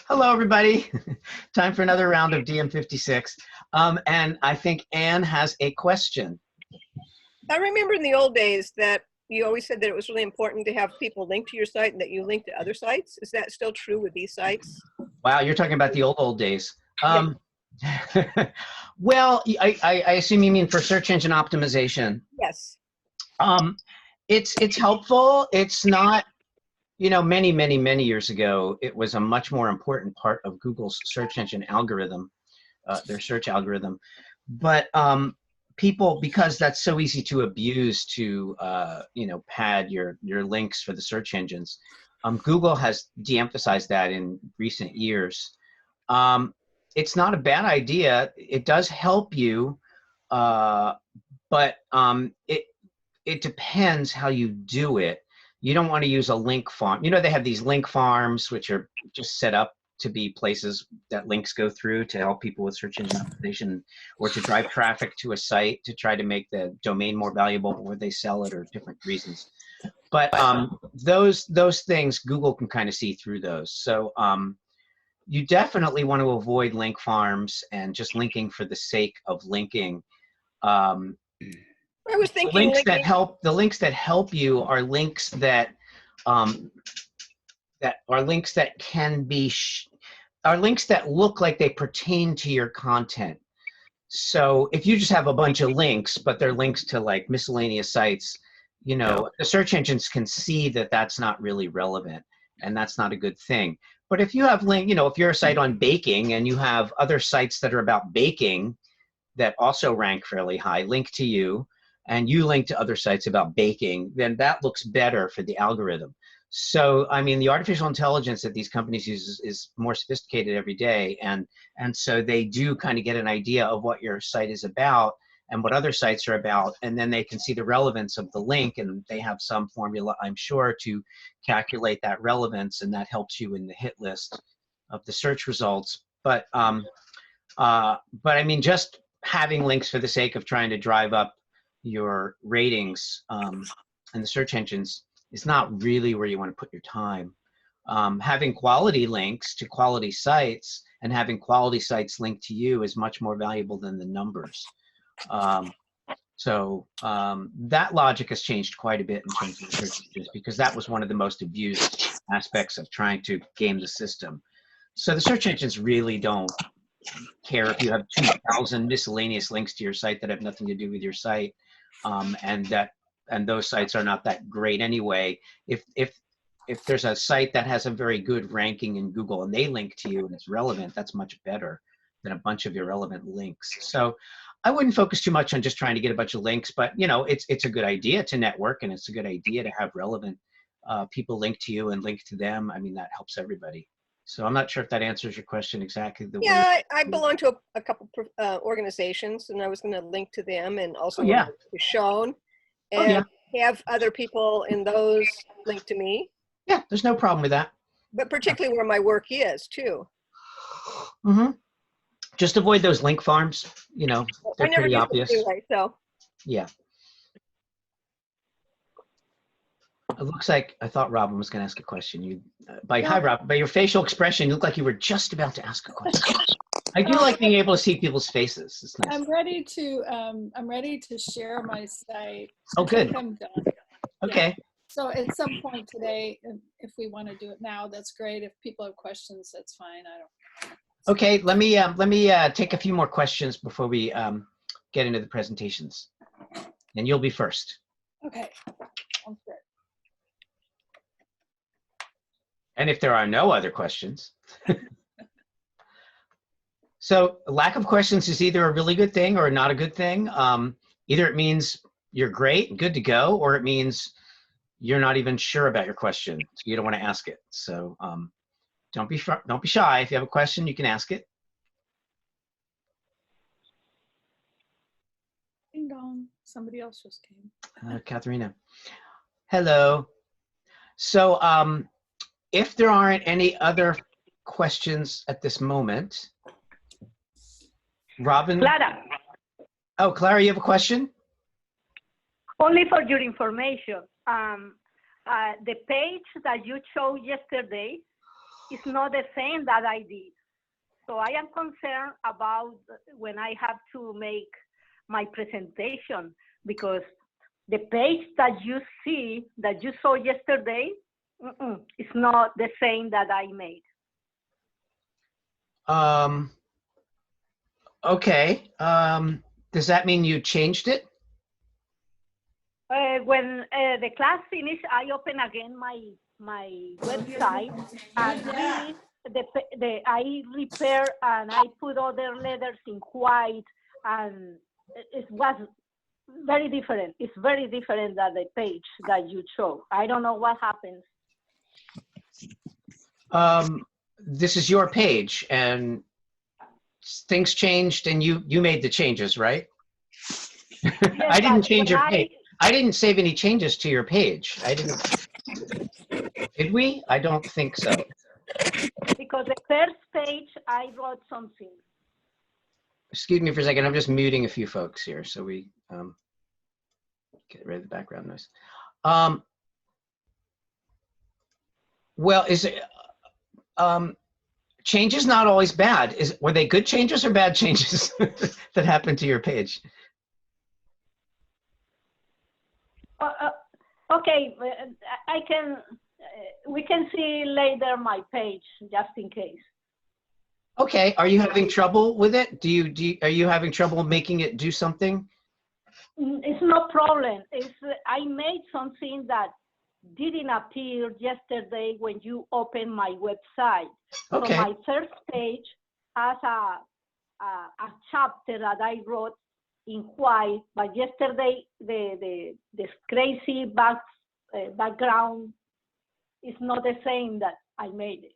Hello, everybody. Time for another round of DM56. And I think Anne has a question. I remember in the old days that you always said that it was really important to have people link to your site and that you link to other sites. Is that still true with these sites? Wow, you're talking about the old days. Yeah. Well, I assume you mean for search engine optimization. Yes. It's helpful. It's not, many years ago, it was a much more important part of Google's search engine algorithm, their search algorithm. But people, because that's so easy to abuse to, pad your links for the search engines, Google has de-emphasized that in recent years. It's not a bad idea. It does help you, but it depends how you do it. You don't want to use a link farm. They have these link farms, which are just set up to be places that links go through to help people with search engine optimization, or to drive traffic to a site to try to make the domain more valuable where they sell it, or different reasons. But those things, Google can kind of see through those. So you definitely want to avoid link farms and just linking for the sake of linking. I was thinking the links that help you are links that can be are links that look like they pertain to your content. So if you just have a bunch of links, but they're links to like miscellaneous sites, the search engines can see that that's not really relevant, and that's not a good thing. But if you have if you're a site on baking and you have other sites that are about baking that also rank fairly high, link to you, and you link to other sites about baking, then that looks better for the algorithm. So, I mean, the artificial intelligence that these companies use is more sophisticated every day. And so they do kind of get an idea of what your site is about and what other sites are about. And then they can see the relevance of the link, and they have some formula, I'm sure, to calculate that relevance, and that helps you in the hit list of the search results. But I mean, just having links for the sake of trying to drive up your ratings in the search engines is not really where you want to put your time. Having quality links to quality sites and having quality sites linked to you is much more valuable than the numbers. So that logic has changed quite a bit in terms of the search engines, because that was one of the most abused aspects of trying to game the system. So the search engines really don't care if you have 2,000 miscellaneous links to your site that have nothing to do with your site, and those sites are not that great anyway. If there's a site that has a very good ranking in Google and they link to you and it's relevant, that's much better than a bunch of irrelevant links. So I wouldn't focus too much on just trying to get a bunch of links, but it's a good idea to network, and it's a good idea to have relevant people link to you and link to them. I mean, that helps everybody. So I'm not sure if that answers your question exactly the way. Yeah, I belong to a couple organizations, and I was going to link to them, and also to Sean, and have other people in those link to me. Yeah, there's no problem with that. But particularly where my work is too. Mm-hmm. Just avoid those link farms. They're pretty obvious. Anyway, so. Yeah. It looks like I thought Robin was going to ask a question. Hi, Robin. By your facial expression, you look like you were just about to ask a question. I do like being able to see people's faces. It's nice. I'm ready to share my site. Oh, good. I'm done. Okay. Yeah. So at some point today, if we want to do it now, that's great. If people have questions, that's fine. I don't. Okay. Let me take a few more questions before we get into the presentations, and you'll be first. Okay. Sounds good. And if there are no other questions. So lack of questions is either a really good thing or not a good thing. Either it means you're great, good to go, or it means you're not even sure about your question, so you don't want to ask it. So don't be shy. If you have a question, you can ask it. Ding dong. Somebody else just came. Katharina. Hello. So if there aren't any other questions at this moment, Robin? Clara. Oh, Clara, you have a question? Only for your information. The page that you showed yesterday, is not the same that I did. So I am concerned about when I have to make my presentation, because the page that you see, that you saw yesterday, it's not the same that I made. Okay. Does that mean you changed it? When the class finished, I open again my website, and I repair and I put other letters in white, and it was very different. It's very different than the page that you show. I don't know what happens. This is your page, and things changed, and you made the changes, right? Yes, I didn't change your page. I didn't save any changes to your page. I didn't. Did we? I don't think so. Because the first page, I wrote something. Excuse me for a second. I'm just muting a few folks here, so we get rid of the background noise. Well, is it? Change is not always bad. Were they good changes or bad changes that happened to your page? Okay, we can see later my page just in case. Okay, are you having trouble with it? Are you having trouble making it do something? It's no problem. I made something that didn't appear yesterday when you open my website. Okay. So my first page has a chapter that I wrote in white, but yesterday the crazy background is not the same that I made it.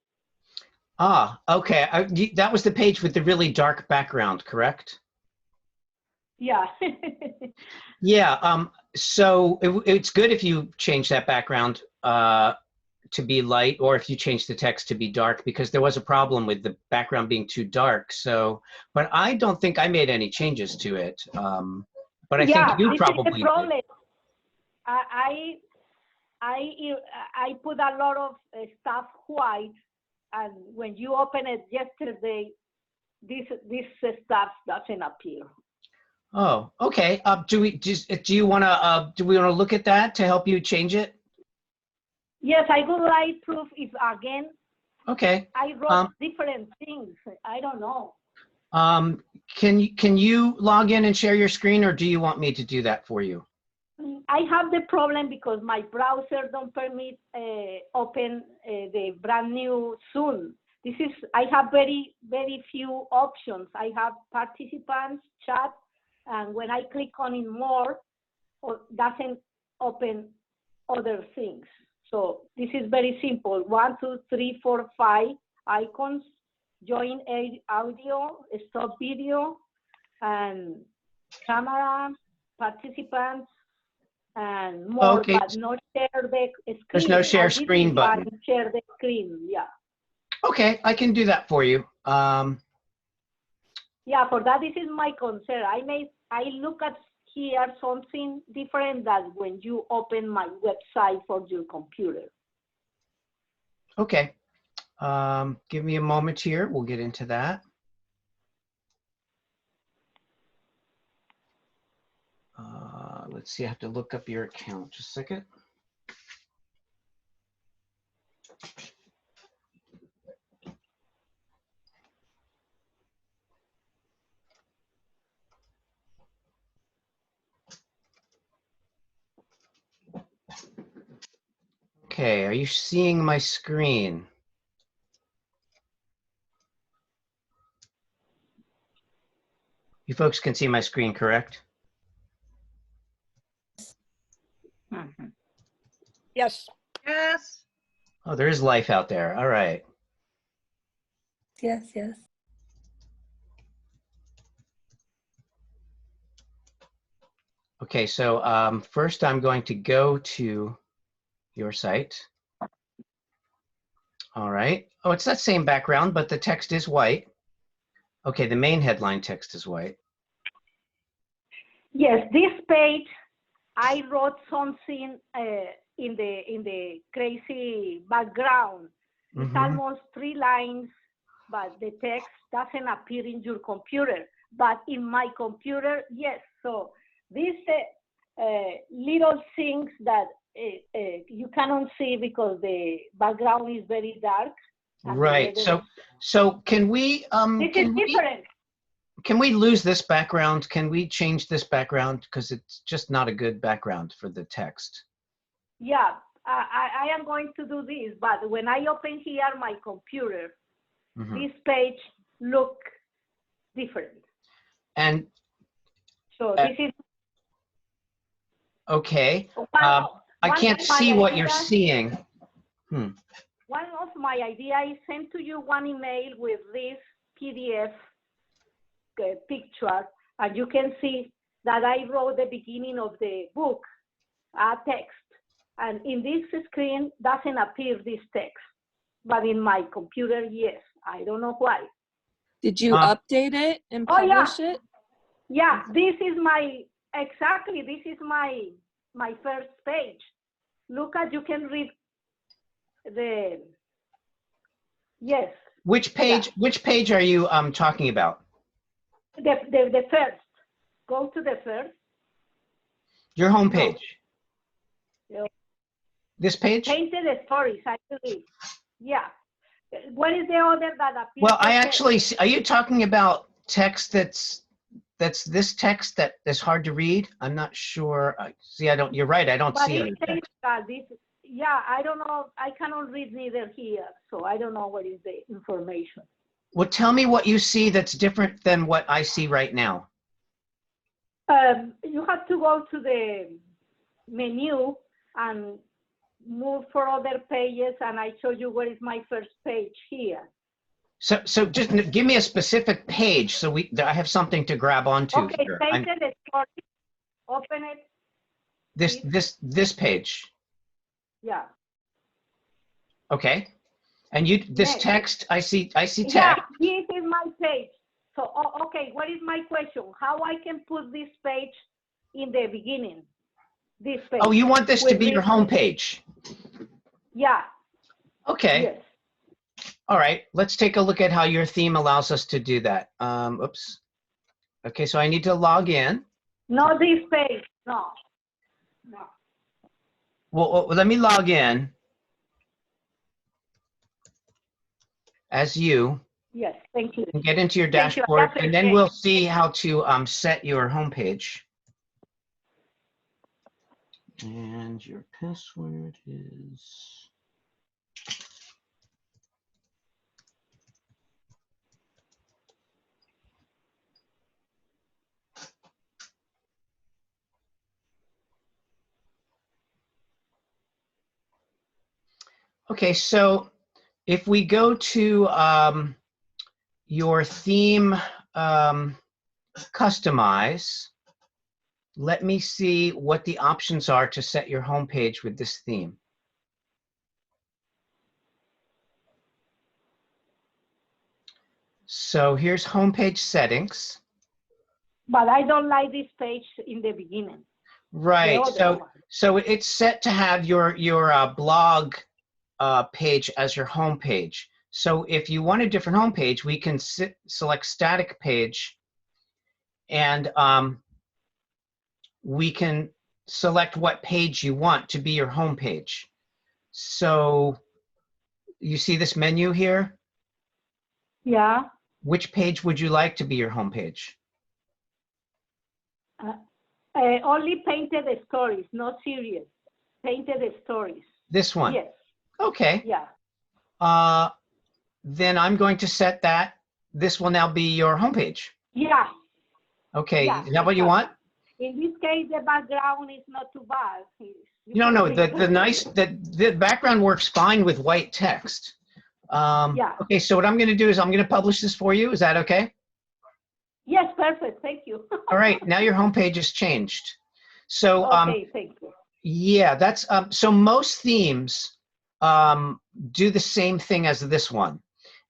Ah, okay. That was the page with the really dark background, correct? Yeah. Yeah. So it's good if you change that background to be light, or if you change the text to be dark, because there was a problem with the background being too dark. So, but I don't think I made any changes to it. But I think you probably is the problem. Did. I put a lot of stuff white, and when you open it yesterday, this stuff doesn't appear. Oh, okay. Do we want to look at that to help you change it? Yes, I would like proof if again. Okay. I wrote different things. I don't know. Can you log in and share your screen, or do you want me to do that for you? I have the problem because my browser don't permit open the brand new Zoom. I have very few options. I have participants, chat, and when I click on it more, it doesn't open other things. So this is very simple. 1, 2, 3, 4, 5 icons. Join audio, stop video, and camera, participants, and more, okay. But not share the screen. There's no share screen button. Share the screen, yeah. Okay, I can do that for you. Yeah, for that, this is my concern. I look at here something different than when you open my website for your computer. Okay. Give me a moment here. We'll get into that. Let's see, I have to look up your account. Just a second. Okay, are you seeing my screen? You folks can see my screen, correct? Mm-hmm. Yes. Yes. Oh, there is life out there. All right. Yes, yes. Okay, so first I'm going to go to your site. All right. Oh, it's that same background, but the text is white. Okay, the main headline text is white. Yes, this page, I wrote something in the crazy background. It's almost 3 lines, but the text doesn't appear in your computer. But in my computer, yes. So these little things that you cannot see because the background is very dark. Right. So can we can we lose this background? Can we change this background because it's just not a good background for the text? Yeah, I am going to do this, but when I open here my computer, this page look different. And so this is okay. I can't see what you're seeing. One of my ideas is send to you one email with this PDF picture, and you can see that I wrote the beginning of the book, text. And in this screen doesn't appear this text, but in my computer, yes. I don't know why. Did you update it and publish it? Yeah, this is this is my first page. Look at, you can read the, yes. Which page are you talking about? The first. Go to the first. Your home page. No. This page? Painted stories, I believe. Yeah. What is the other that appears? Well, I actually see, are you talking about text that's this text that is hard to read? I'm not sure. See, you're right, I don't see it. Yeah, I don't know. I cannot read neither here, so I don't know what is the information. Well, tell me what you see that's different than what I see right now. You have to go to the menu and move for other pages, and I show you what is my first page here. So just give me a specific page so I have something to grab onto. Okay, here. painted story. Open it. This page. Yeah. Okay. And this text, I see text. Yeah, this is my page. So, okay, what is my question? How I can put this page in the beginning? This page. Oh, you want this to be your home page? Yeah. Okay. Yes. All right. Let's take a look at how your theme allows us to do that. Oops. Okay, so I need to log in. Not this page. No. No. Well, let me log in as you. Yes, thank you. And get into your dashboard, and then we'll see how to set your home page. And your password is... Okay, so if we go to your theme customize, let me see what the options are to set your home page with this theme. So here's homepage settings. But I don't like this page in the beginning. Right. So it's set to have your blog page as your home page. So if you want a different home page, we can select static page, and we can select what page you want to be your home page. So you see this menu here? Yeah. Which page would you like to be your home page? Only painted stories, not serious. Painted stories. This one? Yes. Okay. Yeah. Then I'm going to set that. This will now be your home page. Yeah. Okay. Yeah, Is that what you want? In this case, the background is not too bad. No. The background works fine with white text. Yeah. Okay. So what I'm going to do is I'm going to publish this for you. Is that okay? Yes. Perfect. Thank you. All right. Now your home page has changed. So okay. Thank you. Yeah, that's so most themes do the same thing as this one,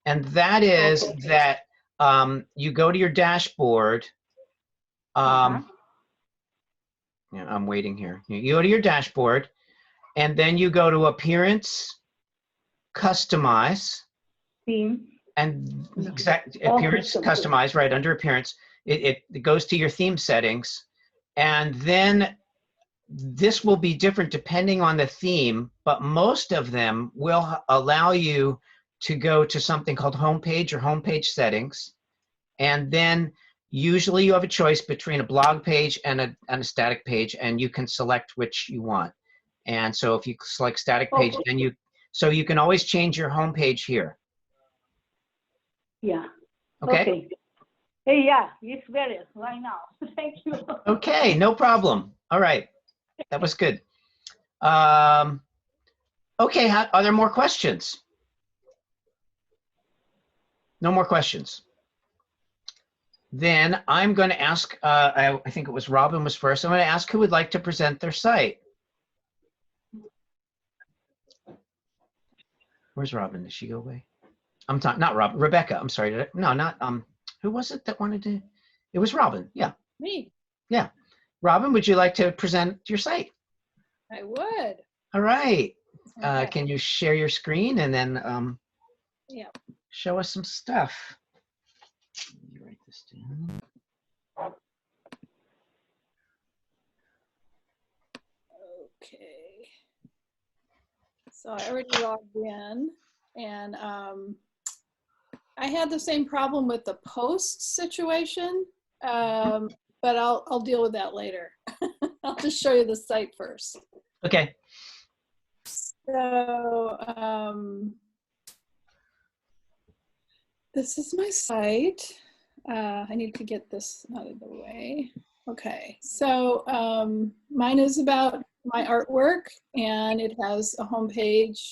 and that is that you go to your dashboard. Yeah, I'm waiting here. You go to your dashboard, and then you go to Appearance, customize, Theme. and exact Oh, appearance custom. customize, right under appearance, it goes to your theme settings, and then this will be different depending on the theme, but most of them will allow you to go to something called homepage or homepage settings, and then usually you have a choice between a blog page and a static page, and you can select which you want. And so if you select static page, then you can always change your homepage here. Yeah. Okay. Hey, yeah, it's better right now. Thank you. Okay, no problem. All right, that was good. Okay, are there more questions? No more questions. Then I'm going to ask, I think it was Robin was first. I'm going to ask who would like to present their site. Where's Robin? Did she go away? I'm talking, not Robin, Rebecca. I'm sorry. No, not, who was it that wanted to? It was Robin. Yeah. Me. Yeah. Robin, would you like to present your site? I would. All right. Okay. Can you share your screen and then Yeah. show us some stuff? Let me write this down. Okay. So I already logged in, and I had the same problem with the post situation, but I'll deal with that later. I'll just show you the site first. Okay. So this is my site. I need to get this out of the way. Okay, so mine is about my artwork, and it has a home page.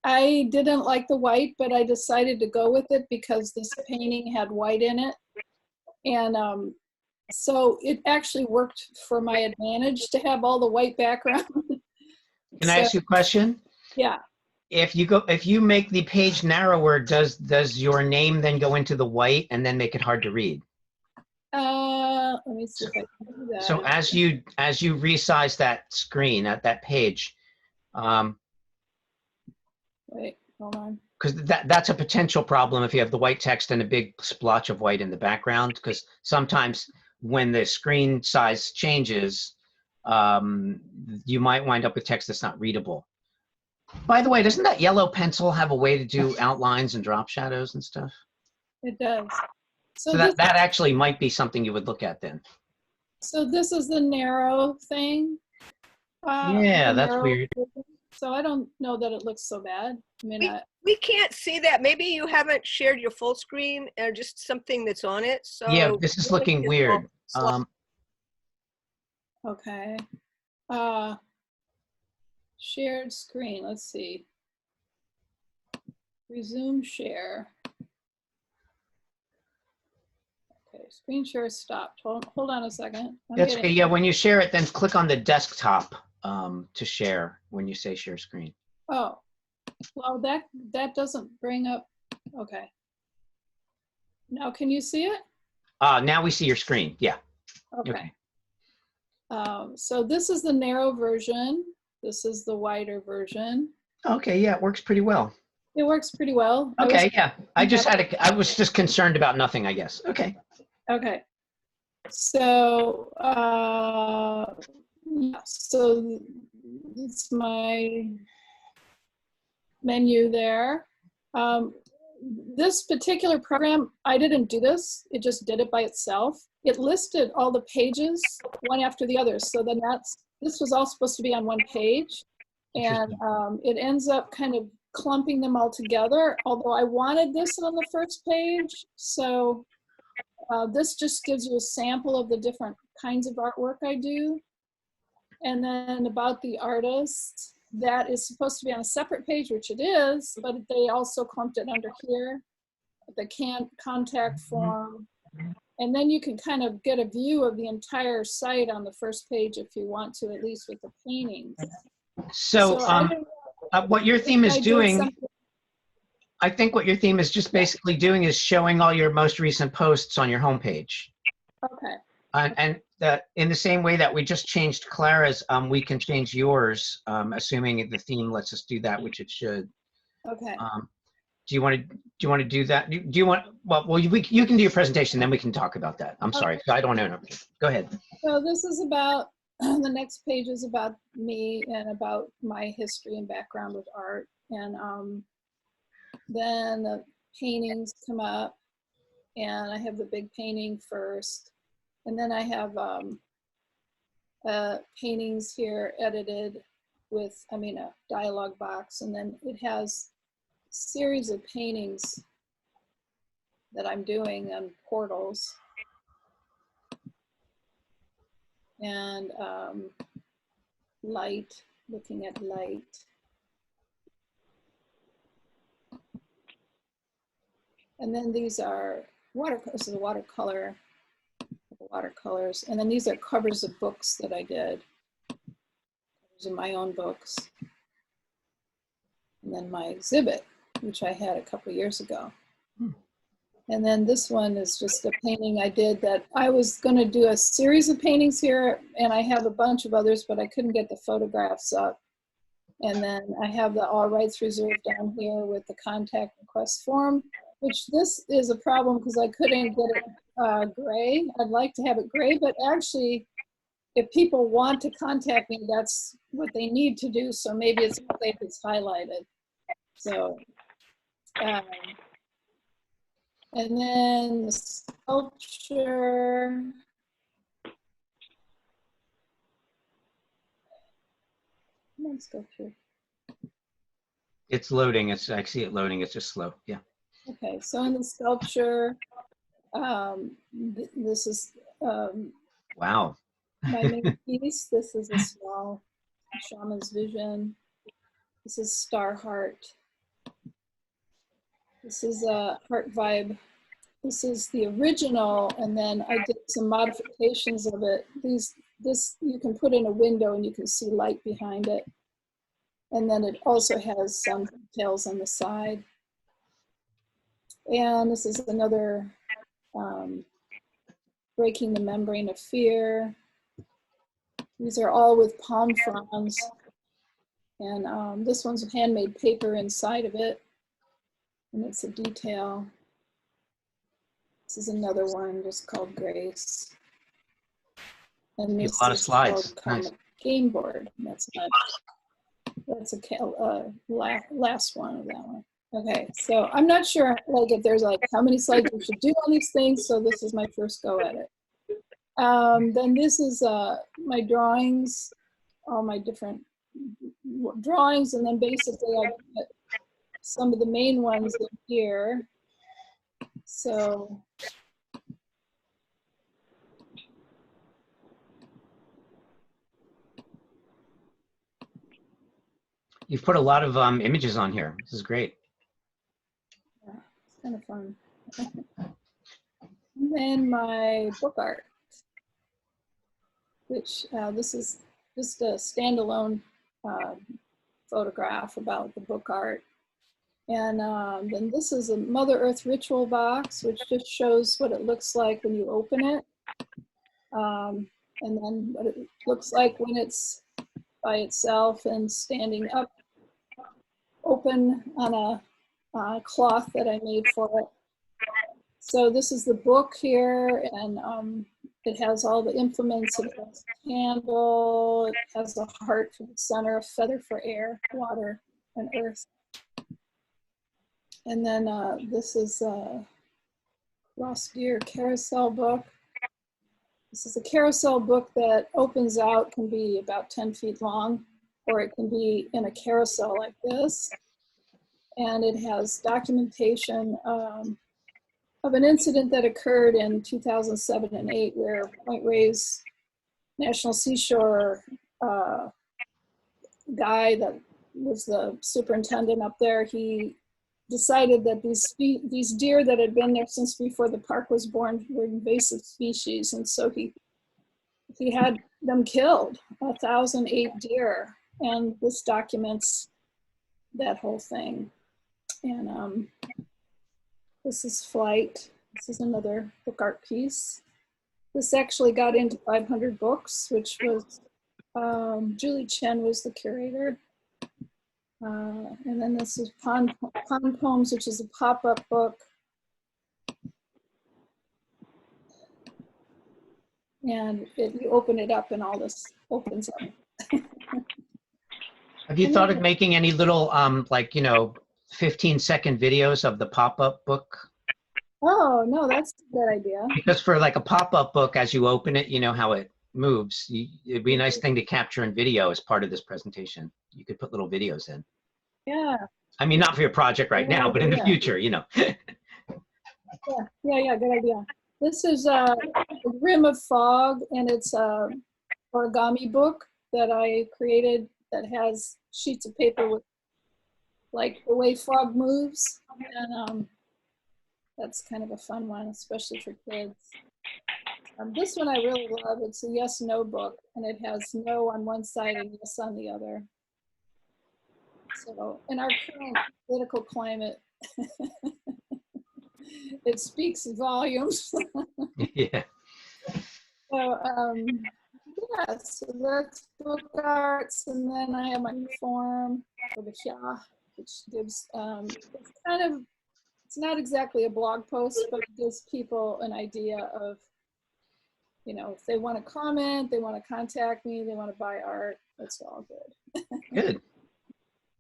I didn't like the white, but I decided to go with it because this painting had white in it. And so it actually worked for my advantage to have all the white background. Can I ask you a question? Yeah. If you make the page narrower, does your name then go into the white and then make it hard to read? Let me see if I can do that. So as you resize that screen at that page, Wait, hold on. because that's a potential problem if you have the white text and a big splotch of white in the background, because sometimes when the screen size changes, you might wind up with text that's not readable. By the way, doesn't that yellow pencil have a way to do outlines and drop shadows and stuff? It does. So that actually might be something you would look at then. So this is the narrow thing. Yeah, that's weird. So I don't know that it looks so bad. I mean, we can't see that. Maybe you haven't shared your full screen or just something that's on it. So yeah, this is looking weird. Okay. Shared screen. Let's see. Resume share. Okay, screen share stopped. Hold on a second. That's okay. Yeah, when you share it, then click on the desktop to share when you say share screen. Oh, well, that doesn't bring up. Okay. Now, can you see it? Now we see your screen. Yeah. Okay. So this is the narrow version. This is the wider version. Okay. Yeah, it works pretty well. It works pretty well. Okay. Yeah. I was just concerned about nothing, I guess. Okay. Okay. So, so it's my menu there. This particular program, I didn't do this. It just did it by itself. It listed all the pages one after the other. So then this was all supposed to be on one page. And it ends up kind of clumping them all together, although I wanted this on the first page. So this just gives you a sample of the different kinds of artwork I do. And then about the artist, that is supposed to be on a separate page, which it is, but they also clumped it under here, the contact form. And then you can kind of get a view of the entire site on the first page if you want to, at least with the paintings. So what your theme is doing, I think what your theme is just basically doing is showing all your most recent posts on your homepage. Okay. And in the same way that we just changed Clara's, we can change yours, assuming the theme lets us do that, which it should. Okay. Do you want to do that? Do you want, well, you can do your presentation, then we can talk about that. I'm sorry, I don't know. Go ahead. So this is about, the next page is about me and about my history and background with art. And then the paintings come up, and I have the big painting first. And then I have paintings here edited with, a dialogue box. And then it has a series of paintings that I'm doing on portals. And light, looking at light. And then these are watercolors, watercolors. And then these are covers of books that I did. Covers of my own books. And then my exhibit, which I had a couple years ago. And then this one is just a painting I did that I was going to do a series of paintings here, and I have a bunch of others, but I couldn't get the photographs up. And then I have the all rights reserved down here with the contact request form, which this is a problem because I couldn't get it gray. I'd like to have it gray, but actually, if people want to contact me, that's what they need to do. So maybe it's safe it's highlighted. So. And then the sculpture. Sculpture. It's loading. I see it loading. It's just slow. Yeah. Okay, so in the sculpture, this is wow. my main piece. This is a small shaman's vision. This is Star Heart. This is a Heart Vibe. This is the original, and then I did some modifications of it. This you can put in a window and you can see light behind it. And then it also has some details on the side. And this is another Breaking the Membrane of Fear. These are all with palm fronds. And this one's handmade paper inside of it. And it's a detail. This is another one just called Grace. And this a lot of slides. Nice. Game board. That's a last one of that one. Okay, so I'm not sure if there's how many slides you should do on these things. So this is my first go at it. Then this is my drawings, all my different drawings, and then basically I put some of the main ones in here. So you've put a lot of images on here. This is great. Yeah, it's kind of fun. And then my book art, which this is just a standalone photograph about the book art. And then this is a Mother Earth ritual box, which just shows what it looks like when you open it. And then what it looks like when it's by itself and standing up, open on a cloth that I made for it. So this is the book here, and it has all the implements. It has a candle, it has a heart for the center, a feather for air, water, and earth. And then this is a Lost Deer carousel book. This is a carousel book that opens out, can be about 10 feet long, or it can be in a carousel like this. And it has documentation of an incident that occurred in 2007 and 8 where Point Reyes National Seashore guy that was the superintendent up there, he decided that these deer that had been there since before the park was born were invasive species, and so he had them killed, 1,008 deer, and this documents that whole thing. And this is Flight. This is another book art piece. This actually got into 500 books, which was Julie Chen was the curator. And then this is Pond Poems, which is a pop-up book. And you open it up and all this opens up. Have you thought of making any little, like, 15-second videos of the pop-up book? Oh, no, that's a good idea. Because for like a pop-up book, as you open it, you know how it moves. It'd be a nice thing to capture in video as part of this presentation. You could put little videos in. Yeah. I mean, not for your project right now, but in the future, Yeah, good idea. This is a Rim of Fog, and it's a origami book that I created that has sheets of paper with like the way fog moves. And that's kind of a fun one, especially for kids. This one I really love. It's a yes/no book, and it has no on one side and yes on the other. So in our current political climate, it speaks volumes. Yeah. So yeah, so that's book arts, and then I have my form over here, which gives it's kind of, it's not exactly a blog post, but it gives people an idea of, if they want to comment, they want to contact me, they want to buy art, that's all good. Good.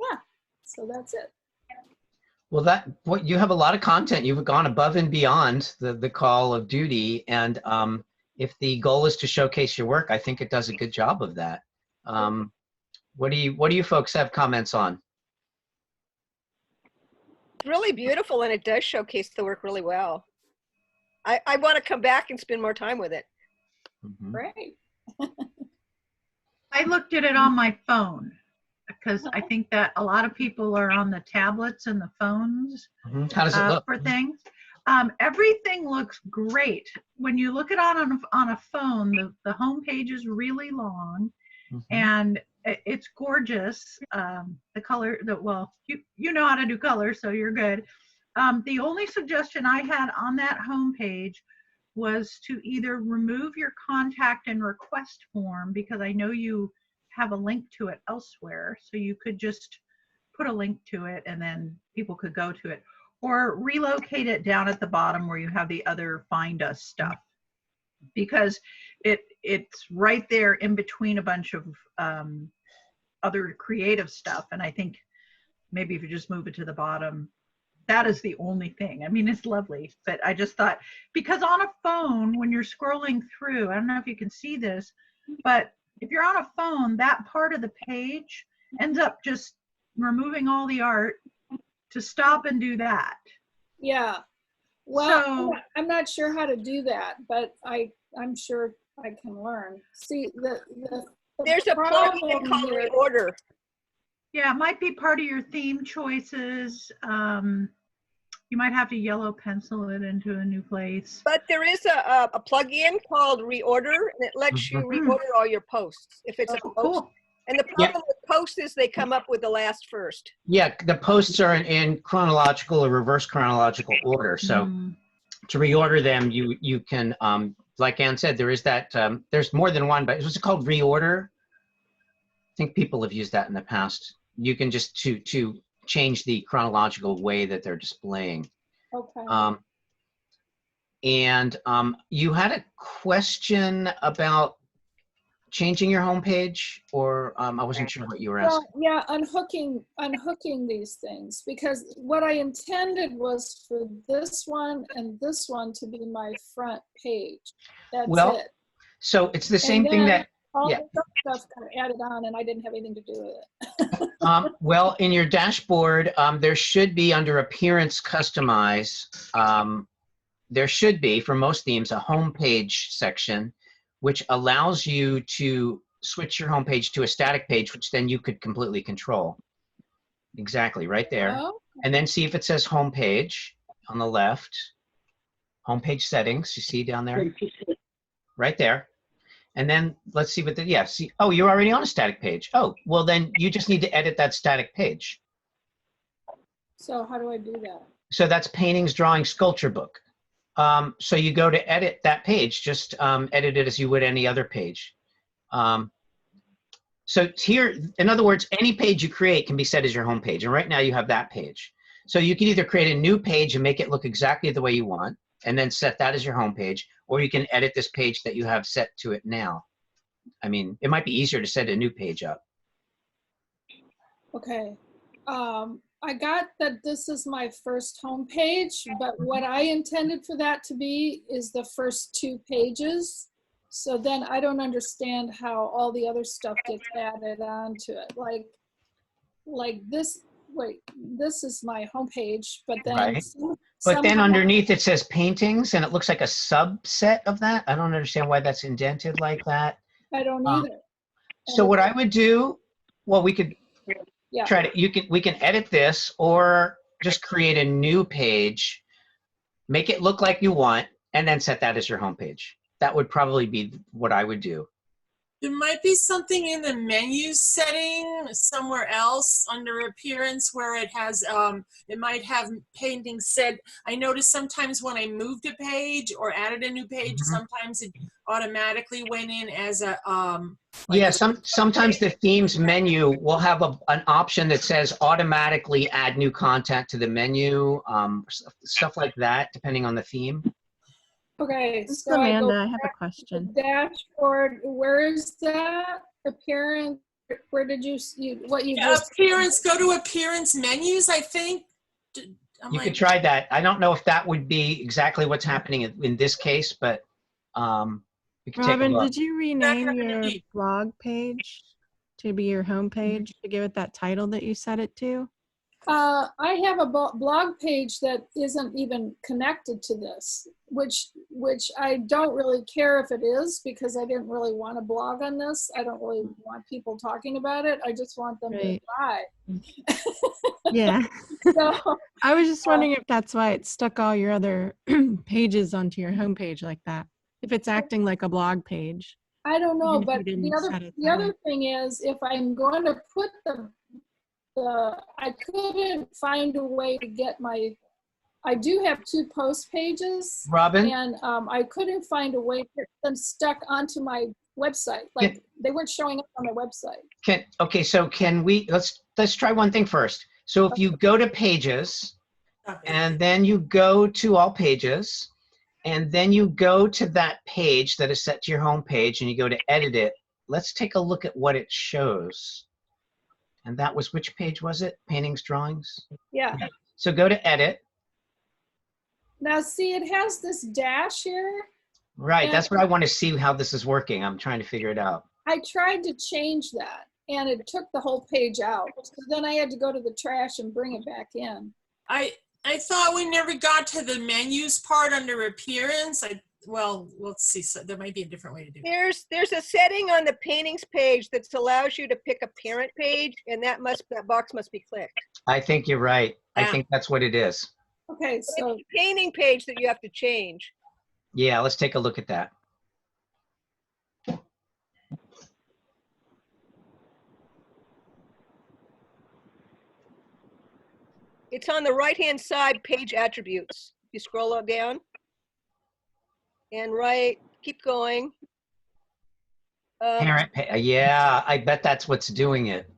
Yeah, so that's it. Well, you have a lot of content. You've gone above and beyond the call of duty, and if the goal is to showcase your work, I think it does a good job of that. What do you folks have comments on? It's really beautiful, and it does showcase the work really well. I want to come back and spend more time with it. Mm-hmm. Great. I looked at it on my phone because I think that a lot of people are on the tablets and the phones. Mm-hmm. How does it look? For things. Everything looks great. When you look at it on a phone, the home page is really long, mm-hmm. and it's gorgeous. The color, well, you know how to do color, so you're good. The only suggestion I had on that home page was to either remove your contact and request form, because I know you have a link to it elsewhere, so you could just put a link to it and then people could go to it, or relocate it down at the bottom where you have the other Find Us stuff, because it's right there in between a bunch of other creative stuff. And I think maybe if you just move it to the bottom, that is the only thing. I mean, it's lovely, but I just thought, because on a phone, when you're scrolling through, I don't know if you can see this, but if you're on a phone, that part of the page ends up just removing all the art to stop and do that. Yeah. Well, so, I'm not sure how to do that, but I'm sure I can learn. See, there's a plugin called Reorder. Yeah, it might be part of your theme choices. You might have to yellow pencil it into a new place. But there is a plugin called Reorder, and it lets you reorder all your posts if it's a post. Cool. And the problem with posts is they come up with the last first. Yeah, the posts are in chronological or reverse chronological order. So to reorder them, you can, like Ann said, there is that, there's more than one, but what's it called, Reorder? I think people have used that in the past. You can just to change the chronological way that they're displaying. Okay. And you had a question about changing your homepage, or I wasn't sure what you were asking. Well, yeah, unhooking these things, because what I intended was for this one and this one to be my front page. That's it. So it's the same thing that all the stuff got added on, and I didn't have anything to do with it. Well, in your dashboard, there should be, under Appearance Customize, there should be, for most themes, a homepage section, which allows you to switch your homepage to a static page, which then you could completely control. Exactly, right there. Oh. And then see if it says homepage on the left. Homepage settings, you see down there? Right there. And then let's see what see, oh, you're already on a static page. Oh, well then you just need to edit that static page. So how do I do that? So that's Paintings, Drawing, Sculpture book. So you go to edit that page, just edit it as you would any other page. So here, in other words, any page you create can be set as your home page. And right now you have that page. So you can either create a new page and make it look exactly the way you want, and then set that as your home page, or you can edit this page that you have set to it now. I mean, it might be easier to set a new page up. Okay. I got that this is my first home page, but what I intended for that to be is the first 2 pages. So then I don't understand how all the other stuff gets added onto it. Like this, wait, this is my homepage, but then Right. But then somehow- underneath it says paintings, and it looks like a subset of that. I don't understand why that's indented like that. I don't either. So what I would do, well, we could Yeah. try to, we can edit this, or just create a new page, make it look like you want, and then set that as your homepage. That would probably be what I would do. There might be something in the menu setting somewhere else under appearance where it has, it might have paintings set. I noticed sometimes when I moved a page or added a new page, sometimes it automatically went in as a, like Yeah, sometimes the themes menu will have an option that says automatically add new content to the menu, stuff like that, depending on the theme. Okay, This is so I go Amanda. I have a back to question. the dashboard. Where is that appearance? Where did you what you just? appearance, go to appearance menus, I think. You could try that. I don't know if that would be exactly what's happening in this case, but we could take a Robin, look. did you rename your Definitely. blog page to be your homepage to give it that title that you set it to? I have a blog page that isn't even connected to this, which I don't really care if it is, because I didn't really want to blog on this. I don't really want people talking about it. I just want them to buy. Yeah. So, I was just wondering if that's why it stuck all your other pages onto your homepage like that. If it's acting like a blog page. I don't know, Even if you but didn't set it the that other way. thing is, if I'm going to put I couldn't find a way to get I do have 2 post pages, Robin? and I couldn't find a way to get them stuck onto my website. Like they weren't showing up on my website. Okay, so can we, let's try one thing first. So if you go to pages, and then you go to all pages, and then you go to that page that is set to your home page, and you go to edit it, let's take a look at what it shows. And that was, which page was it? Paintings, drawings? Yeah. So go to edit. Now see, it has this dash here. Right, And that's what I want to see how this is working. I'm trying to figure it out. I tried to change that, and it took the whole page out. So then I had to go to the trash and bring it back in. I thought we never got to the menus part under appearance. Well, let's see. So there might be a different way to do it. There's a setting on the paintings page that allows you to pick a parent page, and that box must be clicked. I think you're right. I Yeah. think that's what it is. Okay, so It's the painting page that you have to change. Yeah, let's take a look at that. It's on the right-hand side, page attributes. You scroll on down. And keep going. Parent, yeah, I bet that's what's doing it.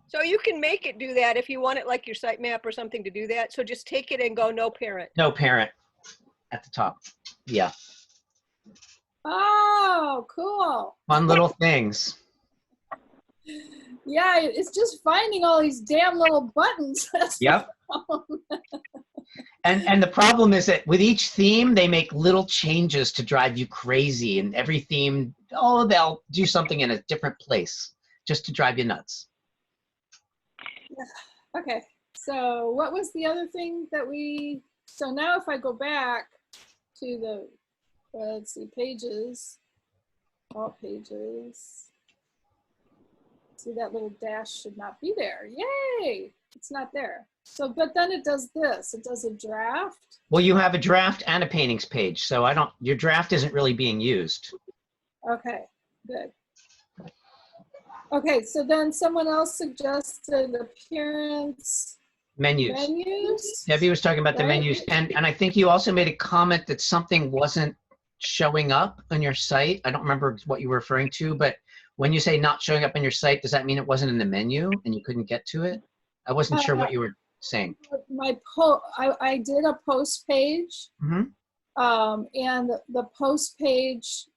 So you can make it do that if you want it like your sitemap or something to do that. So just take it and go no parent. No parent at the top. Yeah, oh, cool. fun little things. Yeah, it's just finding all these damn little buttons. That's the Yep. problem. And the problem is that with each theme, they make little changes to drive you crazy. And every theme, they'll do something in a different place just to drive you nuts. Okay, so what was the other thing that so now if I go back to the, let's see, pages, all pages. See, that little dash should not be there. Yay, it's not there. So, but then it does this, it does a draft. Well, you have a draft and a paintings page. So your draft isn't really being used. Okay, good. Okay, so then someone else suggested appearance menus. Debbie was talking about the Right. menus. And I think you also made a comment that something wasn't showing up on your site. I don't remember what you were referring to, but When you say not showing up on your site, does that mean it wasn't in the menu and you couldn't get to it? I wasn't sure what you were saying. I did a post page, Mhm. and the post page,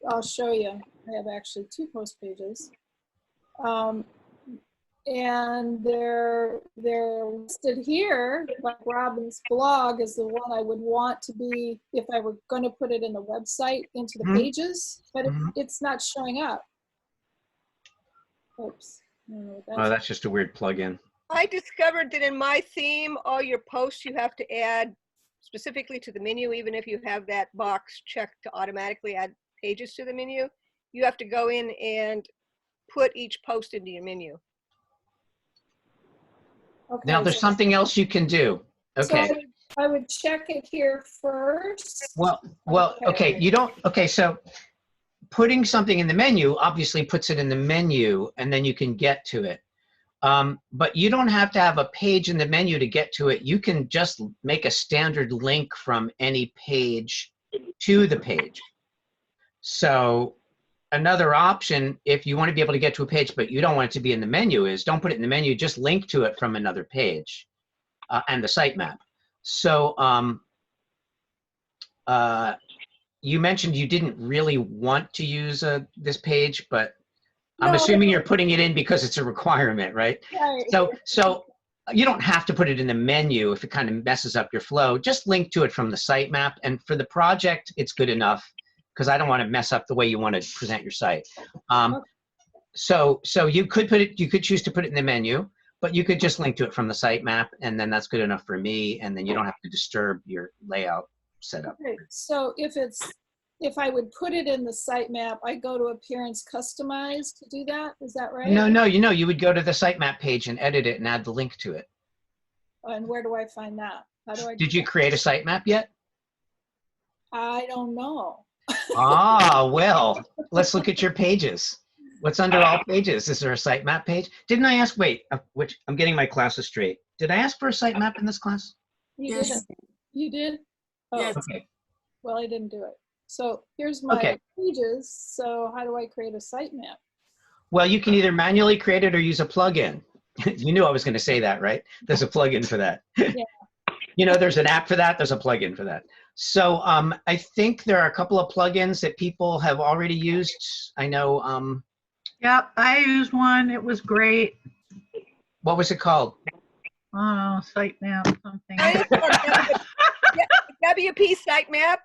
I'll show you. I have actually 2 post pages. And they're listed here, like Robin's blog is the one I would want to be, if I were going to put it in the website, into the pages, but it's not showing up. Oops. Oh, that's just a weird plugin. I discovered that in my theme, all your posts you have to add specifically to the menu, even if you have that box checked to automatically add pages to the menu. You have to go in and put each post into your menu. Okay, Now there's something else you can do. Okay. So I would check it here first. Well, okay. You don't, okay. So putting something in the menu obviously puts it in the menu and then you can get to it. But you don't have to have a page in the menu to get to it. You can just make a standard link from any page to the page. So another option, if you want to be able to get to a page, but you don't want it to be in the menu, is don't put it in the menu, just link to it from another page and the sitemap. So you mentioned you didn't really want to use this page, but I'm assuming you're putting it in because it's a requirement, right? Right. So you don't have to put it in the menu if it kind of messes up your flow. Just link to it from the sitemap, and for the project, it's good enough because I don't want to mess up the way you want to present your site. So you could put it, you could choose to put it in the menu, but you could just link to it from the sitemap, and then that's good enough for me, and then you don't have to disturb your layout setup. Okay. So if I would put it in the sitemap, I go to Appearance Customize to do that. Is that right? No, you would go to the sitemap page and edit it and add the link to it. And where do I find that? How do I? Did you create a sitemap yet? I don't know. Ah, well, let's look at your pages. What's under all pages? Is there a sitemap page? Didn't I ask, wait, which I'm getting my classes straight. Did I ask for a sitemap in this class? You did. You did? Oh, Yes. Okay. well, I didn't do it. So here's my pages. So how do I create a sitemap? Well, you can either manually create it or use a plugin. You knew I was going to say that, right? There's a plugin for that. Yeah. You know, there's an app for that. There's a plugin for that. So I think there are a couple of plugins that people have already used. I know. Yep, I used one. It was great. What was it called? Oh, sitemap something. WP sitemap.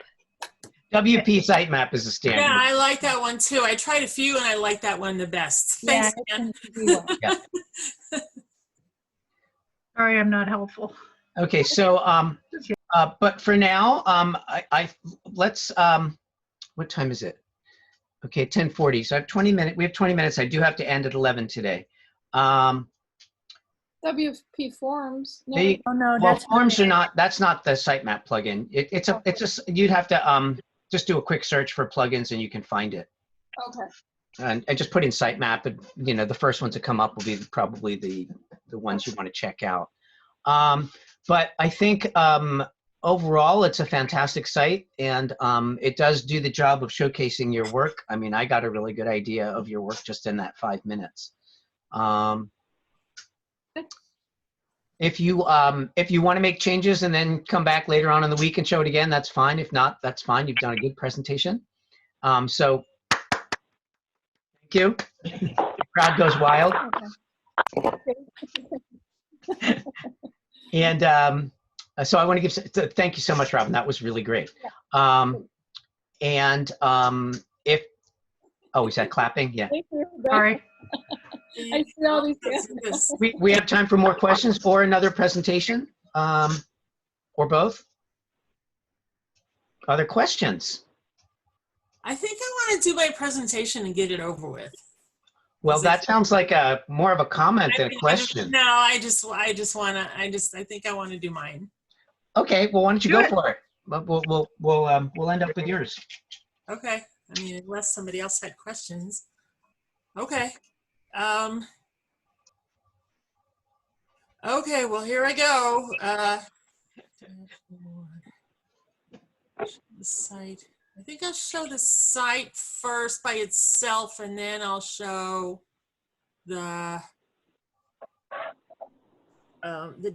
WP sitemap is a standard. Yeah, I like that one too. I tried a few and I like that one the best. Thanks, Dan. Yeah. Sorry, I'm not helpful. Okay, so but for now, let's what time is it? Okay, 10:40. So I have 20 minutes. We have 20 minutes. I do have to end at 11 today. WP Forms. No, Oh no, Well, that's forms are not. That's not the sitemap plugin. It's a. You'd have to just do a quick search for plugins and you can find it. okay. And just put in sitemap, and you know the first ones that come up will be probably the ones you want to check out. But I think overall it's a fantastic site, and it does do the job of showcasing your work. I mean, I got a really good idea of your work just in that 5 minutes. If you want to make changes and then come back later on in the week and show it again, that's fine. If not, that's fine. You've done a good presentation. So thank you. The crowd goes wild. And so I want to give, thank you so much, Robin. That was really great. And if, oh, is that clapping? Yeah. Thank you. Sorry. I see all these hands. We have time for more questions or another presentation, or both. Other questions? I think I want to do my presentation and get it over with. Well, that sounds like more of a comment than a question. I think I want to do mine. Okay, well, why don't you go for it? We'll end up with yours. Okay. I mean, unless somebody else had questions. Okay. Okay, well, here I go. The site. I think I'll show the site first by itself, and then I'll show the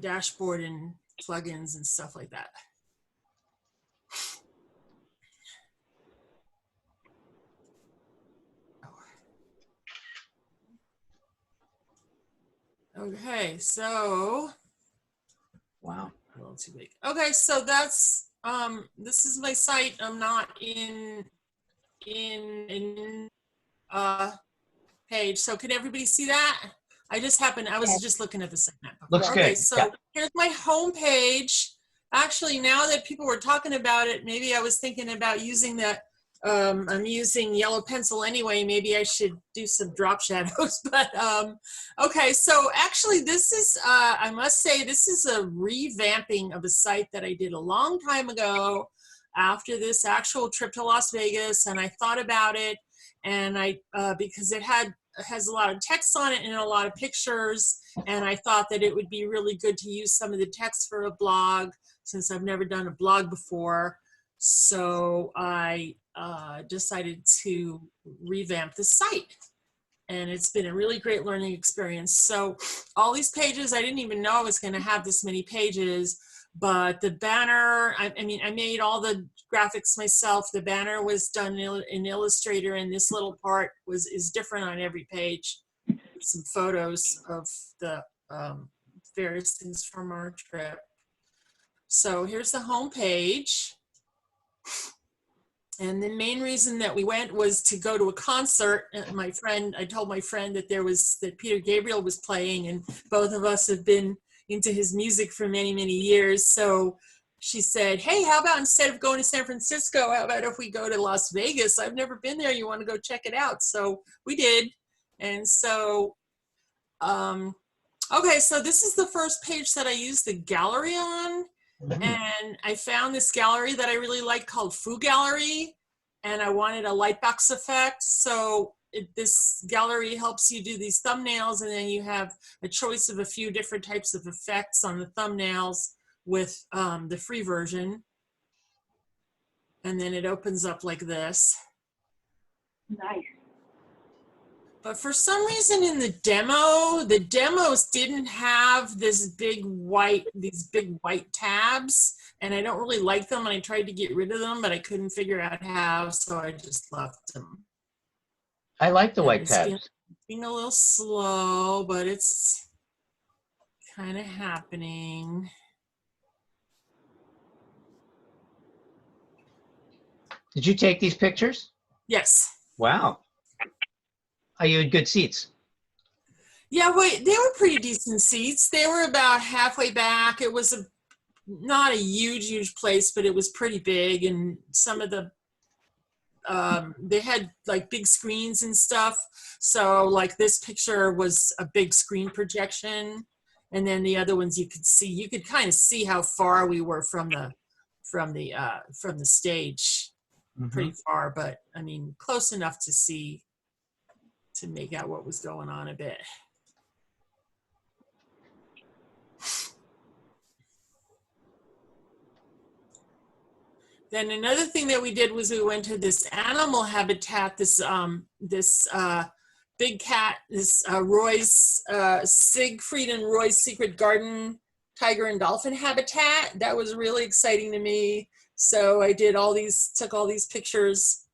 dashboard and plugins and stuff like that. Okay, so Wow. a little too big. Okay, so that's this is my site. I'm not in page. So can everybody see that? I was just looking at the site map. Looks Okay, good. so Yeah. here's my home page. Actually, now that people were talking about it, maybe I was thinking about using that. I'm using yellow pencil anyway. Maybe I should do some drop shadows. But okay, so actually this is, I must say, this is a revamping of a site that I did a long time ago after this actual trip to Las Vegas. And I thought about it, and because it has a lot of text on it and a lot of pictures, and I thought that it would be really good to use some of the text for a blog, since I've never done a blog before. So I decided to revamp the site, and it's been a really great learning experience. So all these pages, I didn't even know I was going to have this many pages, but the banner, I mean, I made all the graphics myself. The banner was done in Illustrator, and this little part is different on every page. Some photos of the various things from our trip. So here's the home page. And the main reason that we went was to go to a concert. I told my friend that Peter Gabriel was playing, and both of us have been into his music for many, many years. So she said, hey, how about instead of going to San Francisco, how about if we go to Las Vegas? I've never been there. You want to go check it out? So we did. And so, okay, so this is the first page that I used the gallery on. And I found this gallery that I really like called Foo Gallery, and I wanted a lightbox effect. So this gallery helps you do these thumbnails, and then you have a choice of a few different types of effects on the thumbnails with the free version. And then it opens up like this. Nice. But for some reason in the demos didn't have these big white tabs, and I don't really like them, and I tried to get rid of them, but I couldn't figure out how, so I just left them. I like the white It's tabs. being a little slow, but it's kind of happening. Did you take these pictures? Yes. Wow. Are you in good seats? Yeah, wait, they were pretty decent seats. They were about halfway back. It was not a huge place, but it was pretty big, and some of the they had like big screens and stuff. So like this picture was a big screen projection, and then the other ones you could kind of see how far we were from the stage. Pretty far, but I mean close enough to make out what was going on a bit. Then another thing that we did was we went to this animal habitat, this big cat, this Roy's, Siegfried and Roy's Secret Garden tiger and dolphin habitat. That was really exciting to me. So I took all these pictures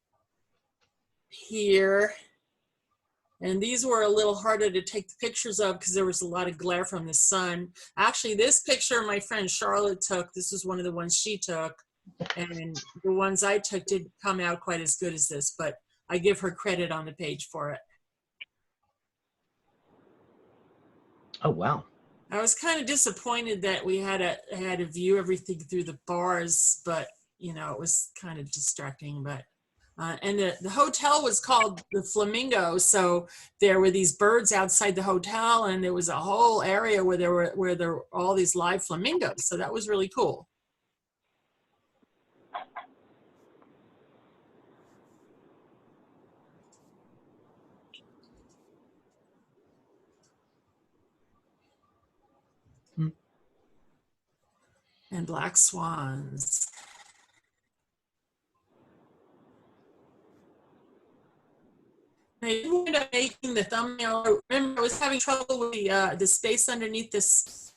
here. And these were a little harder to take the pictures of because there was a lot of glare from the sun. Actually, this picture my friend Charlotte took, this was one of the ones she took. And the ones I took didn't come out quite as good as this, but I give her credit on the page for it. Oh, wow. I was kind of disappointed that we had to view everything through the bars, but you know, it was kind of distracting. But and the hotel was called the Flamingo, so there were these birds outside the hotel, and there was a whole area where there were all these live flamingos. So that was really cool. And black swans. I ended up making the thumbnail. Remember, I was having trouble with the space underneath these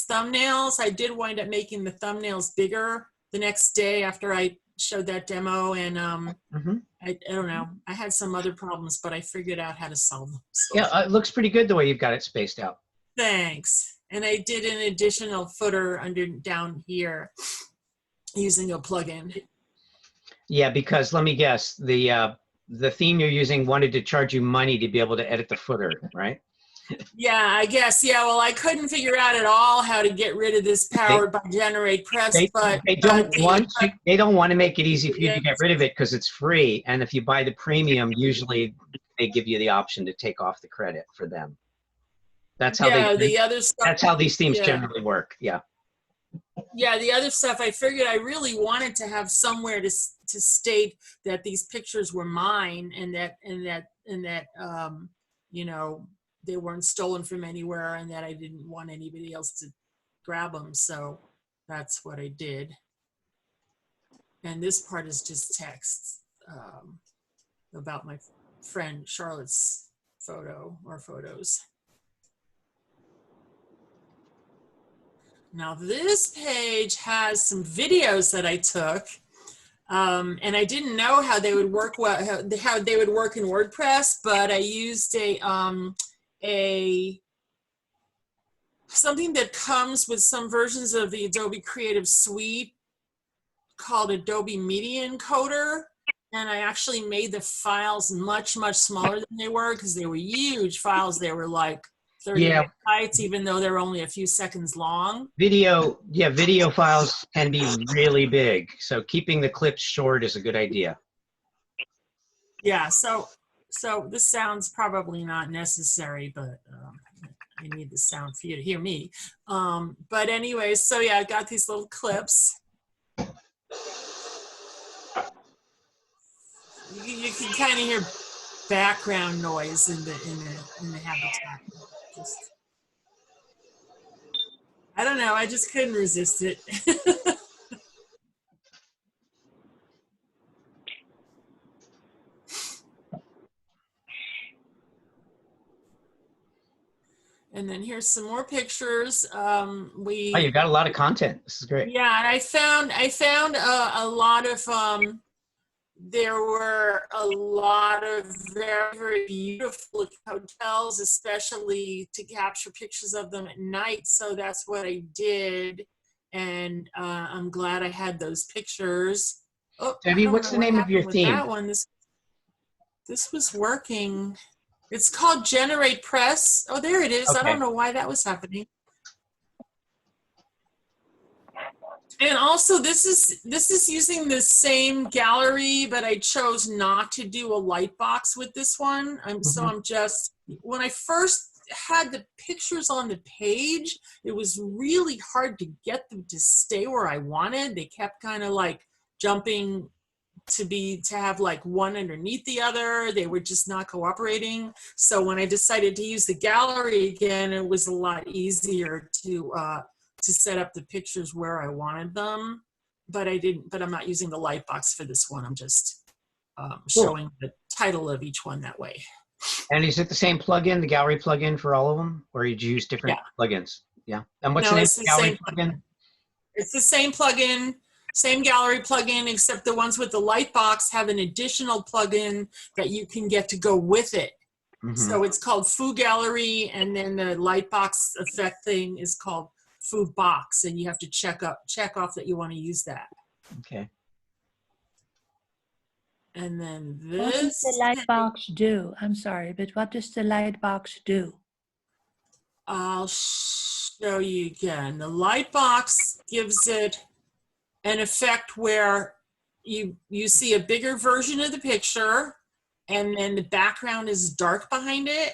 thumbnails. I did wind up making the thumbnails bigger the next day after I showed that demo, and I don't know. I had some other problems, but I figured out how to solve them. So. Yeah, it looks pretty good the way you've got it spaced out. Thanks. And I did an additional footer down here using a plugin. Yeah, because let me guess, the theme you're using wanted to charge you money to be able to edit the footer, right? Yeah, I guess. Yeah, well, I couldn't figure out at all how to get rid of this powered by Generate Press, but they don't want to make it easy for you to get rid of it because it's free. And if you buy the premium, usually they give you the option to take off the credit for them. That's how the other stuff. That's how these themes generally work. Yeah. Yeah, the other stuff, I figured I really wanted to have somewhere to state that these pictures were mine, and that you know, they weren't stolen from anywhere, and that I didn't want anybody else to grab them. So that's what I did. And this part is just text about my friend Charlotte's photo or photos. Now this page has some videos that I took, and I didn't know how they would work how they would work in WordPress, but I used something that comes with some versions of the Adobe Creative Suite called Adobe Media Encoder, and I actually made the files much smaller than they were because they were huge files. They were like 30 megabytes, even though they're only a few seconds long. Video files can be really big, so keeping the clips short is a good idea. Yeah, so this sound's probably not necessary, but I need the sound for you to hear me. But anyway, so yeah, I got these little clips. You can kind of hear background noise in the habitat. I don't know, I just couldn't resist it. And then here's some more pictures. Oh, you've got a lot of content. This is great. Yeah, and I found a lot of there were a lot of very, very beautiful hotels, especially to capture pictures of them at night. So that's what I did. And I'm glad I had those pictures. Oh, Debbie, what's the name of your theme? That one, this was working. It's called Generate Press. Oh, there it is. Okay. I don't know why that was happening. And also, this is using the same gallery, but I chose not to do a light box with this one. So I'm just, when I first had the pictures on the page, it was really hard to get them to stay where I wanted. They kept kind of like jumping to have like one underneath the other. They were just not cooperating. So when I decided to use the gallery again, it was a lot easier to set up the pictures where I wanted them, but I'm not using the light box for this one. I'm just showing the title of each one that way. And is it the same plugin, the gallery plugin for all of them, or did you use different plugins? Yeah. And what's the name of the gallery plugin? It's the same plugin, same gallery plugin, except the ones with the light box have an additional plugin that you can get to go with it. So it's called Foo Gallery, and then the light box effect thing is called Foo Box, and you have to check off that you want to use that. Okay. And then this. What does the light box do? I'm sorry, but what does the light box do? I'll show you again. The light box gives it an effect where you see a bigger version of the picture, and then the background is dark behind it.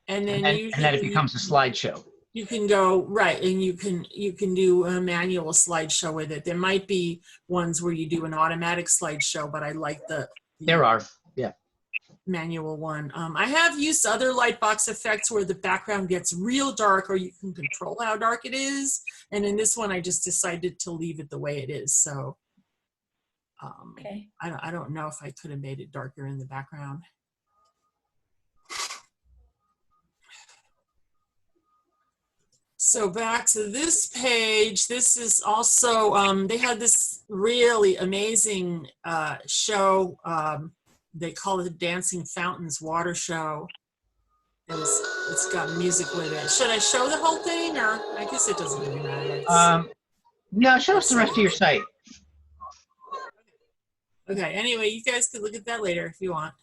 And then it becomes a slideshow. You can go right, and you can do a manual slideshow with it. There might be ones where you do an automatic slideshow, but I like the manual one. I have used other lightbox effects where the background gets real dark, or you can control how dark it is. And in this one, I just decided to leave it the way it is. So Okay. I don't know if I could have made it darker in the background. So back to this page, this is also, they had this really amazing show. They call it the Dancing Fountains Water Show. It's got music with it. Should I show the whole thing, or I guess it doesn't really matter. No, show us the rest of your site. Okay, anyway, you guys could look at that later if you want.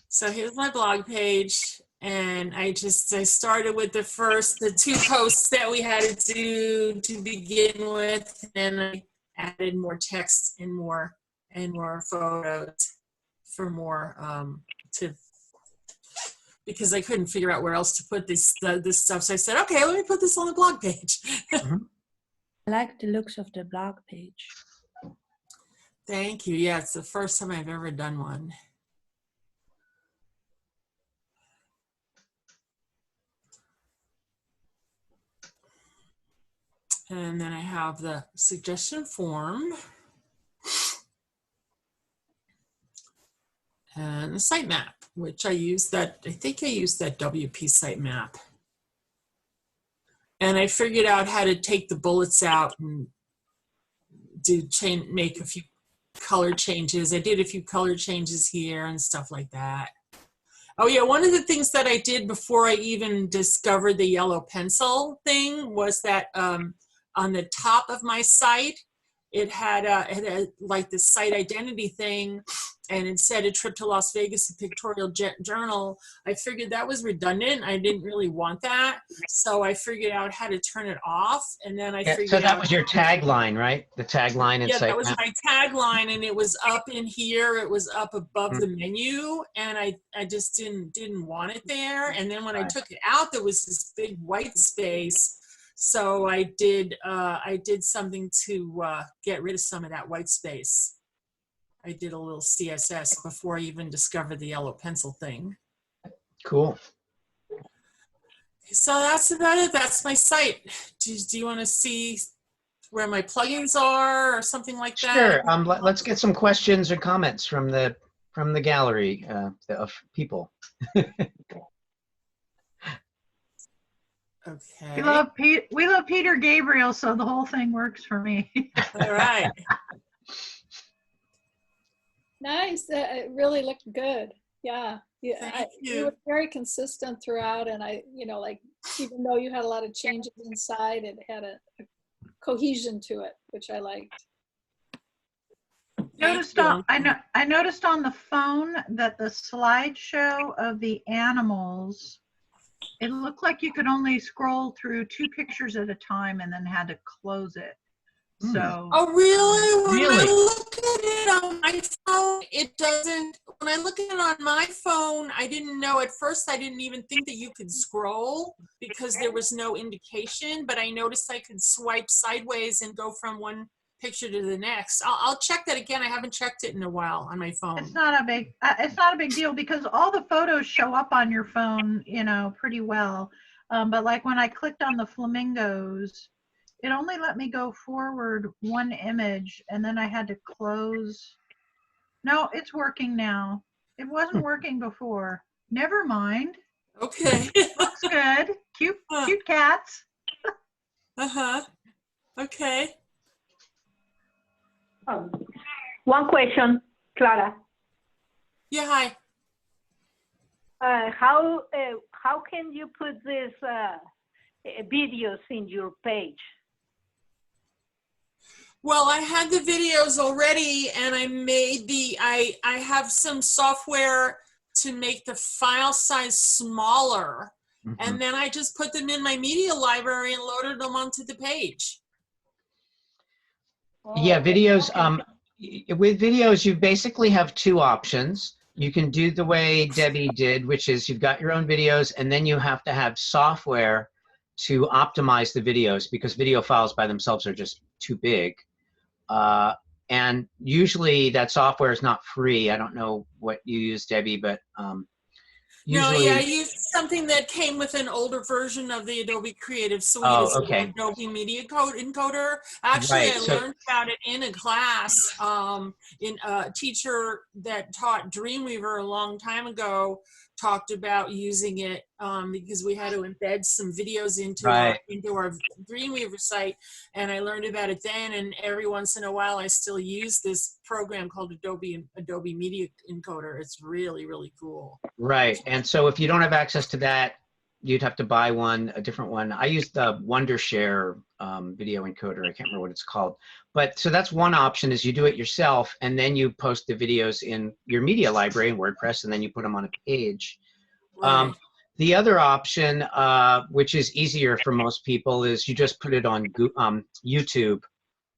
So here's my blog page, and I started with the two posts that we had to do to begin with, and I added more text and more photos for more because I couldn't figure out where else to put this stuff. So I said, okay, let me put this on the blog page. I like the looks of the blog page. Thank you. Yeah, it's the first time I've ever done one. And then I have the suggestion form and the sitemap, which I think I used that WP sitemap. And I figured out how to take the bullets out and make a few color changes. I did a few color changes here and stuff like that. Oh yeah, one of the things that I did before I even discovered the yellow pencil thing was that on the top of my site, it had like the site identity thing, and it said a trip to Las Vegas, a pictorial journal. I figured that was redundant. I didn't really want that. So I figured out how to turn it off. And then I figured so that was your tagline, right? The tagline in yeah, that sitemap. was my tagline, and it was up in here. It was up above the menu, and I just didn't want it there. And then when I took it out, there was this big white space. So I did something to get rid of some of that white space. I did a little CSS before I even discovered the yellow pencil thing. Cool. So that's about it. That's my site. Do you want to see where my plugins are or something like that? Sure. Let's get some questions or comments from the gallery of people. Okay. We love Peter Gabriel, so the whole thing works for me. All right. Nice. It really looked good. Yeah. Thank you. You were very consistent throughout, and like even though you had a lot of changes inside, it had a cohesion to it, which I liked. I noticed on the phone that the slideshow of the animals, it looked like you could only scroll through 2 pictures at a time and then had to close it. So. Oh, really? Really? When I look at it on my phone, it doesn't. When I look at it on my phone, I didn't know at first. I didn't even think that you could scroll because there was no indication. But I noticed I could swipe sideways and go from one picture to the next. I'll check that again. I haven't checked it in a while on my phone. It's not a big deal because all the photos show up on your phone, pretty well. But like when I clicked on the flamingos, it only let me go forward 1 image, and then I had to close. No, it's working now. It wasn't working before. Never mind. Okay. Looks good. Cute cats. Okay. One question, Clara. Yeah, hi. How can you put these videos in your page? Well, I had the videos already, and I made I have some software to make the file size smaller, and then I just put them in my media library and loaded them onto the page. Yeah, videos. With videos, you basically have 2 options. You can do the way Debbie did, which is you've got your own videos, and then you have to have software to optimize the videos because video files by themselves are just too big. And usually that software is not free. I don't know what you use, Debbie, but Usually, No, yeah, I used something that came with an older version of the Adobe Creative Suite. oh, It's okay. Adobe Media Code Encoder. Actually, Right. I So, learned about it in a class. In a teacher that taught Dreamweaver a long time ago talked about using it because we had to embed some videos into right. our Dreamweaver site, and I learned about it then. And every once in a while, I still use this program called Adobe Media Encoder. It's really, really cool. Right. And so if you don't have access to that, you'd have to buy one, a different one. I use the Wondershare video encoder. I can't remember what it's called. But so that's one option, is you do it yourself, and then you post the videos in your media library in WordPress, and then you put them on a page. Right. The other option, which is easier for most people, is you just put it on YouTube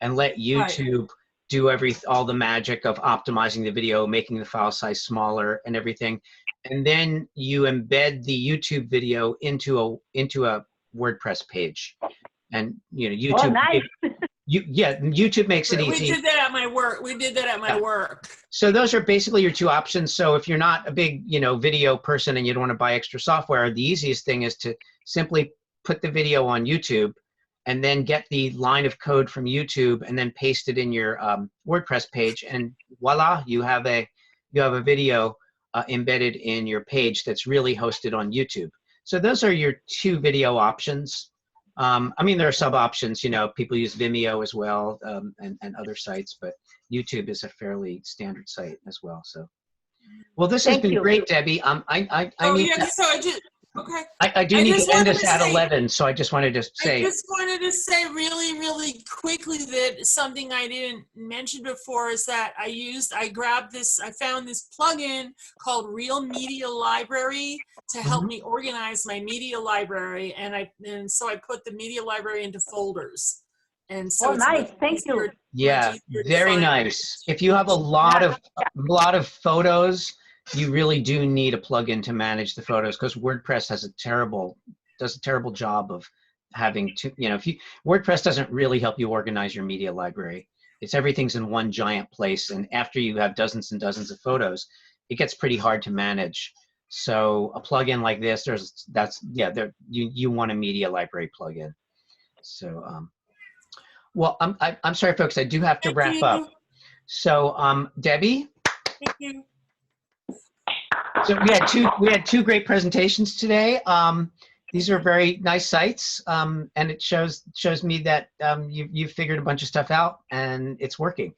and let YouTube do all the magic of optimizing the video, making the file size smaller and everything. And then you embed the YouTube video into a WordPress page. And you know, YouTube, Oh, nice. YouTube makes it easy. We did that at my work. Work. So those are basically your two options. So if you're not a big, video person and you don't want to buy extra software, the easiest thing is to simply put the video on YouTube and then get the line of code from YouTube and then paste it in your WordPress page, and voila, you have a video embedded in your page that's really hosted on YouTube. So those are your two video options. I mean, there are sub options. People use Vimeo as well, and other sites, but YouTube is a fairly standard site as well. So, well, this has been great, Debbie. I need to. Okay. I do need to end us at 11, so I just wanted to say. I just wanted to say really, really quickly that something I didn't mention before is that I found this plugin called Real Media Library to help me organize my media library, and so I put the media library into folders. And so nice. Thank you. Yeah, very nice. If you have a lot of photos, you really do need a plugin to manage the photos, because WordPress does a terrible job of having to, WordPress doesn't really help you organize your media library. Everything's in one giant place, and after you have dozens and dozens of photos, it gets pretty hard to manage. So a plugin like this, you want a media library plugin. So well, I'm sorry, folks, I do have to wrap up. So Debbie. Thank you. So we had two great presentations today. These are very nice sites, and it shows me that you've figured a bunch of stuff out and it's working.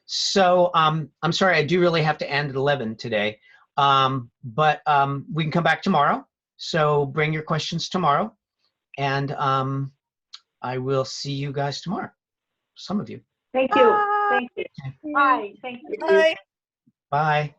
So I'm sorry, I do really have to end at 11 today, but we can come back tomorrow. So bring your questions tomorrow, and I will see you guys tomorrow. Some of you. Thank you. Thank you. Bye. Thank you. Bye. Bye.